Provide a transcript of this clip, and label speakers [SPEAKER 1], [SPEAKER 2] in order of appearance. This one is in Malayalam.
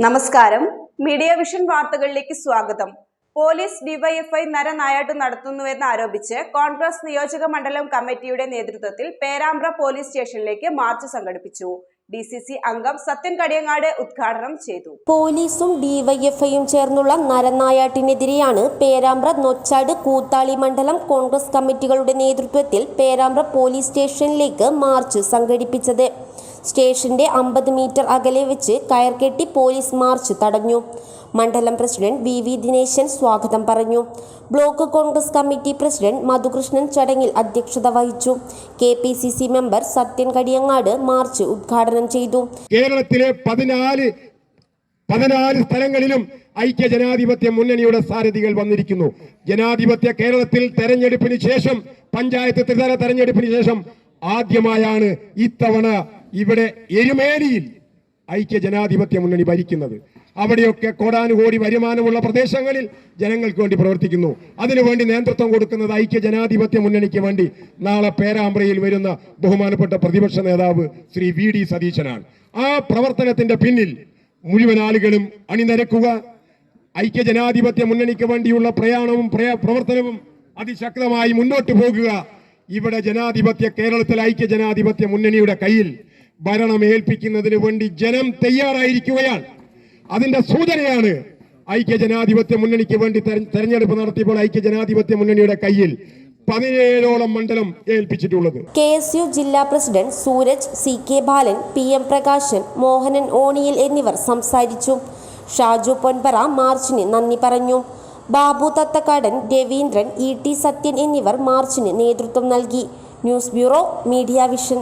[SPEAKER 1] നമസ്കാരം. മീഡിയ വിഷൻ വാർത്തകളിലേക്ക് സ്വാഗതം. പോലീസ് ഡിവൈഎഫ്ഐ നരനായാട്ട് നടത്തുന്നുവെന്ന് ആരോപിച്ച് കോൺഗ്രസ് നിയോജക മണ്ഡലം കമ്മിറ്റിയുടെ നേതൃത്വത്തിൽ പേരാമ്പ്ര പോലീസ് സ്റ്റേഷനിലേക്ക് മാർച്ച് സംഘടിപ്പിച്ചു. DCC അംഗം സത്യൻ കടിയങ്ങാട് ഉദ്ഘാടനം ചെയ്തു.
[SPEAKER 2] പോലീസും ഡിവൈഎഫ്ഐയും ചേർന്നുള്ള നരനായാട്ടിനെതിരെയാണ് പേരാമ്പ്ര, നൊച്ചാട്, കൂത്താളി മണ്ഡലം കോൺഗ്രസ് കമ്മിറ്റികളുടെ നേതൃത്വത്തിൽ പേരാമ്പ്ര പോലീസ് സ്റ്റേഷനിലേക്ക് മാർച്ച് സംഘടിപ്പിച്ചത്. സ്റ്റേഷന്റെ 50 മീറ്റർ അകലെ വെച്ച് കയർകെട്ടി പോലീസ് മാർച്ച് തടഞ്ഞു. മണ്ഡലം പ്രസിഡന്റ് VV ദിനേശൻ സ്വാഗതം പറഞ്ഞു. Block Congress committee president Madhukrishnan ചടങ്ങിൽ അധ്യക്ഷത വഹിച്ചു. KPCC member Sathyan Kadiyangad March ഉദ്ഘാടനം ചെയ്തു.
[SPEAKER 3] കേരളത്തിലെ 14 സ്ഥലങ്ങളിലും ഐക്യ ജനാധിപത്യ മുന്നണിയുടെ സാരഥികൾ വന്നിരിക്കുന്നു. ജനാധിപത്യ കേരളത്തിൽ തെരഞ്ഞെടുപ്പിന് ശേഷം, പഞ്ചായത്ത് ത്രിതല തെരഞ്ഞെടുപ്പിന് ശേഷം ആദ്യമായാണ് ഇത്തവണ ഇവിടെ എരുമേലിയിൽ ഐക്യ ജനാധിപത്യ മുന്നണി ഭരിക്കുന്നത്. അവിടെയൊക്കെ കോടാനുകോടി വരുമാനമുള്ള പ്രദേശങ്ങളിൽ ജനങ്ങൾക്ക് വേണ്ടി പ്രവർത്തിക്കുന്നു. അതിനുവേണ്ടി നേതൃത്വം കൊടുക്കുന്നത് ഐക്യ ജനാധിപത്യ മുന്നണിക്ക് വേണ്ടി നാളെ പേരാമ്പ്രയിൽ വരുന്ന ബഹുമാനപ്പെട്ട പ്രതിപക്ഷ നേതാവ് ശ്രീ VD സതീശനാണ്. ആ പ്രവർത്തനത്തിന്റെ പിന്നിൽ മുഴുവൻ ആളുകളും അണിനിരക്കുക. ഐക്യ ജനാധിപത്യ മുന്നണിക്ക് വേണ്ടിയുള്ള പ്രവർത്തനവും അതിശക്തമായി മുന്നോട്ട് പോകുക. ഇവിടെ കേരളത്തിൽ ഐക്യ ജനാധിപത്യ മുന്നണിയുടെ കയ്യിൽ ഭരണം ഏൽപ്പിക്കുന്നതിന് വേണ്ടി ജനം തയ്യാറായിരിക്കുകയാണ്. അതിന്റെ സൂചനയാണ് ഐക്യ ജനാധിപത്യ മുന്നണിക്ക് വേണ്ടി തെരഞ്ഞെടുപ്പ് നടത്തിയപ്പോൾ ഐക്യ ജനാധിപത്യ മുന്നണിയുടെ കയ്യിൽ 17ഓളം മണ്ഡലം ഏൽപ്പിച്ചിട്ടുള്ളത്.
[SPEAKER 2] KSU ജില്ലാ പ്രസിഡന്റ് സൂരജ്, CK ബാലൻ, PM പ്രകാശൻ, മോഹനൻ ഓണിയിൽ എന്നിവർ സംസാരിച്ചു. ഷാജു പൊൻപറ മാർച്ചിന് നന്ദി പറഞ്ഞു. ബാബു തത്തക്കാടൻ, രവീന്ദ്രൻ, ET സത്യൻ എന്നിവർ മാർച്ചിന് നേതൃത്വം നൽകി. News bureau, media vision.